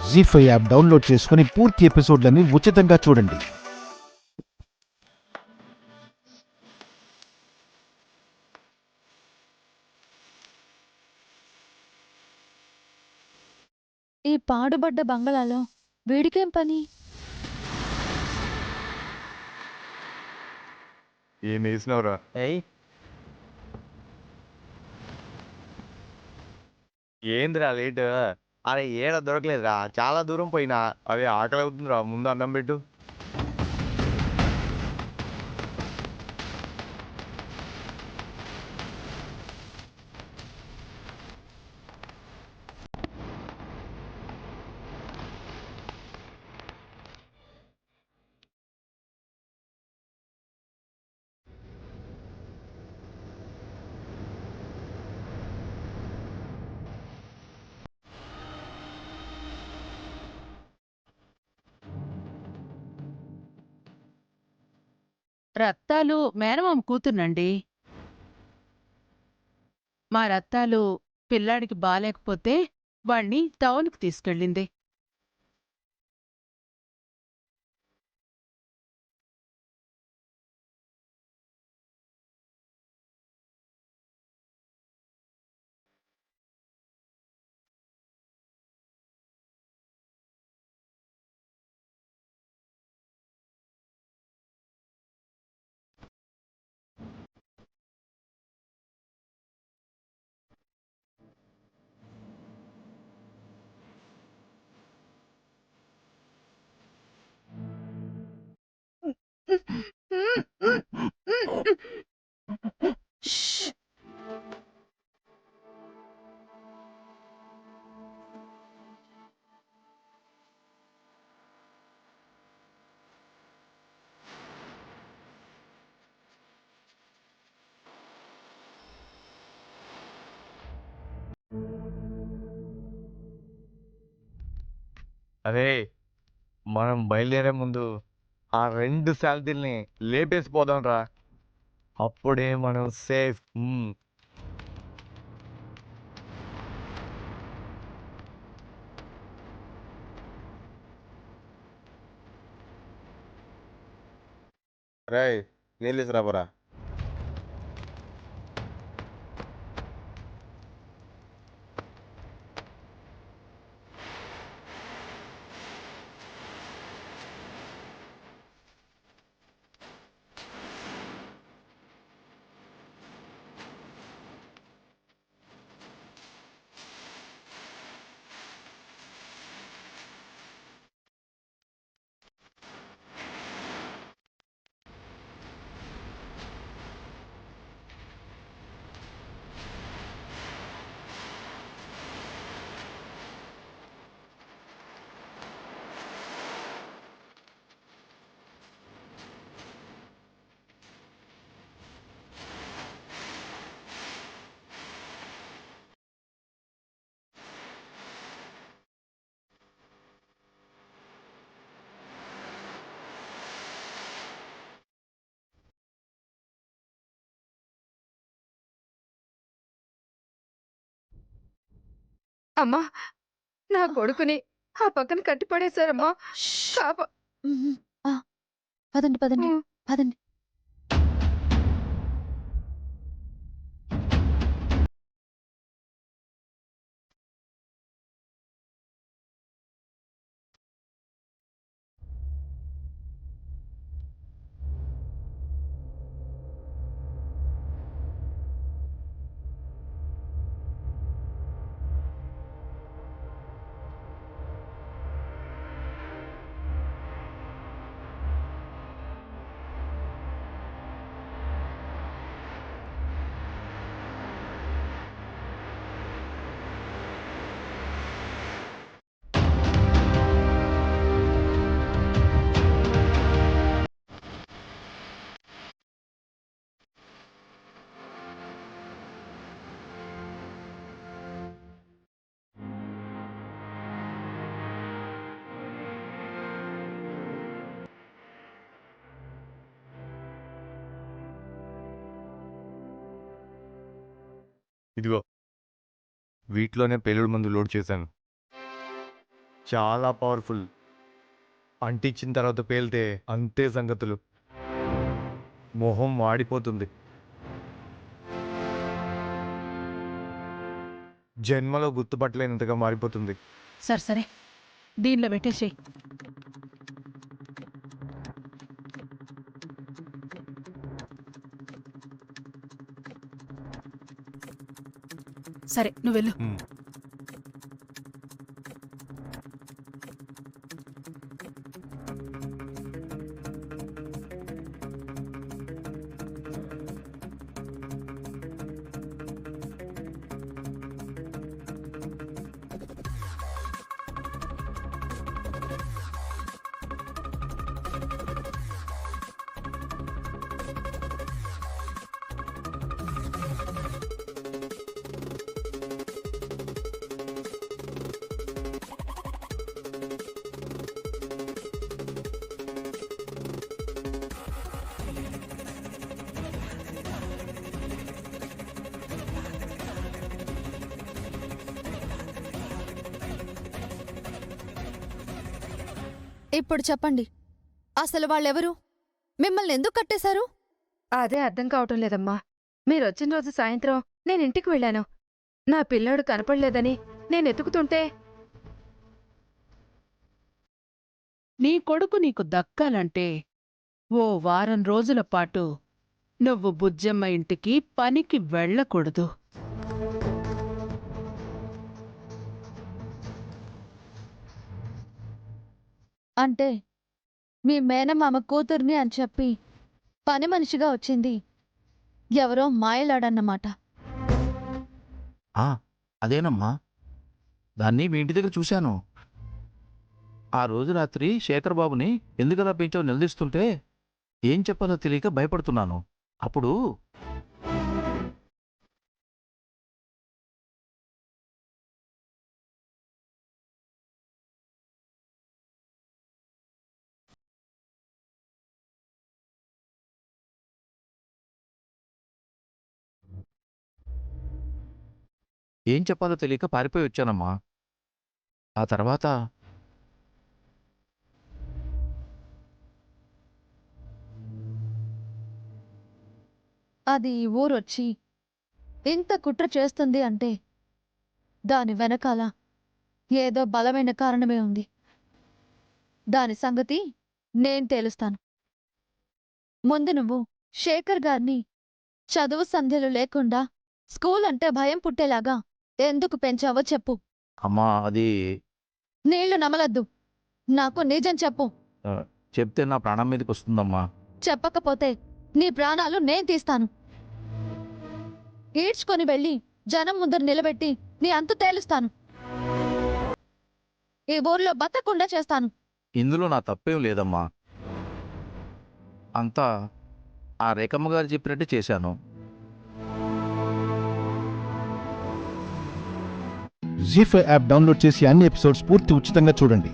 జీ5 app download చేసుకుని పూర్తి ఎపిసోడ్లని ఉచితంగా చూడండి. ఈ పాడుబడ్డ బంగళాలో వీడికేం పని? ఏం వేసినవురా? ఏయ్ ఏందిరా లేట్? అరే ఏడ దొరకలేదురా, చాలా దూరం పోయినా. అదే ఆకలి అవుతుందిరా, ముందు అన్నం పెట్టు. రత్తాలు మేనమామ కూతుర్నండి. మా రత్తాలు పిల్లాడికి బాలేకపోతే వాణ్ణి టౌన్కి తీసుకెళ్ళింది. షష్! అరే మనం బయలుదేరే ముందు ఆ 2 శాలరీల్ని లేపేసిపోదాం రా, అప్పుడే మనం సేఫ్. రేయ్ నీళ్ళు తీసుకురాబోరా. అమ్మా, నా కొడుకుని ఆ పక్కన కట్టిపడేశారమ్మా. షష్! కాప హుహు. ఆ! పదండి, పదండి, హ్మ్. పదండి. ఇదిగో వీటిలోనే పెళ్ళిళ్ళ మందు లోడ్ చేశాను. చాలా పవర్ఫుల్. అంటించిన తర్వాత పేలితే అంతే సంగతులు. మొహం వాడిపోతుంది. జన్మలో గుర్తుపట్టలేనంతగా మారిపోతుంది. సరే సరే దీనిలో పెట్టేసేయ్. సరే నువ్వు వెళ్ళు. ఇప్పుడు చెప్పండి, అసలు వాళ్ళెవరు? మిమ్మల్ని ఎందుకు కట్టేశారు? అదే అర్థం కావటం లేదమ్మా. మీరొచ్చిన రోజు సాయంత్రం నేను ఇంటికి వెళ్ళాను. నా పిల్లాడు కనపడలేదని నేను ఎతుకుతుంటే నీ కొడుకు నీకు దక్కాలంటే ఓ వారం రోజుల పాటు నువ్వు బుజ్జమ్మ ఇంటికి పనికి వెళ్ళకూడదు. అంటే మీ మేనమామ కూతుర్ని అని చెప్పి పని మనిషిగా వచ్చింది ఎవరో మాయలాడన్నమాట. అదేనమ్మా, దాన్ని మీ ఇంటి దగ్గర చూశాను. ఆ రోజు రాత్రి శేఖర్ బాబుని ఎందుకలా పెంచావు నిలదీస్తుంటే ఏం చెప్పాలో తెలియక భయపడుతున్నాను. అప్పుడు ఏం చెప్పాలో తెలియక పారిపోయి వచ్చానమ్మా. ఆ తర్వాత అది ఈ ఊరొచ్చి ఇంత కుట్ర చేస్తుంది అంటే దాని వెనకాల ఏదో బలమైన కారణమే ఉంది. దాని సంగతి నేను తేలుస్తాను. ముందు నువ్వు శేఖర్ గారిని చదువు సంధ్యలు లేకుండా స్కూల్ అంటే భయం పుట్టేలాగా ఎందుకు పెంచావో చెప్పు. అమ్మా, అది నీళ్లు నమలద్దు, నాకు నిజం చెప్పు. చెప్తే నా ప్రాణం మీదకి వస్తుందమ్మా. చెప్పకపోతే నీ ప్రాణాలు నేను తీస్తాను. ఈడ్చుకొని వెళ్ళి జనం ముందర నిలబెట్టి నీ అంతు తేలుస్తాను. ఈ ఊర్లో బతకుండా చేస్తాను. ఇందులో నా తప్పేం లేదమ్మా. అంతా ఆ రేఖమ్మ గారు చెప్పినట్టు చేశాను. జీ5 యాప్ డౌన్లోడ్ చేసి అన్ని ఎపిసోడ్స్ పూర్తి ఉచితంగా చూడండి.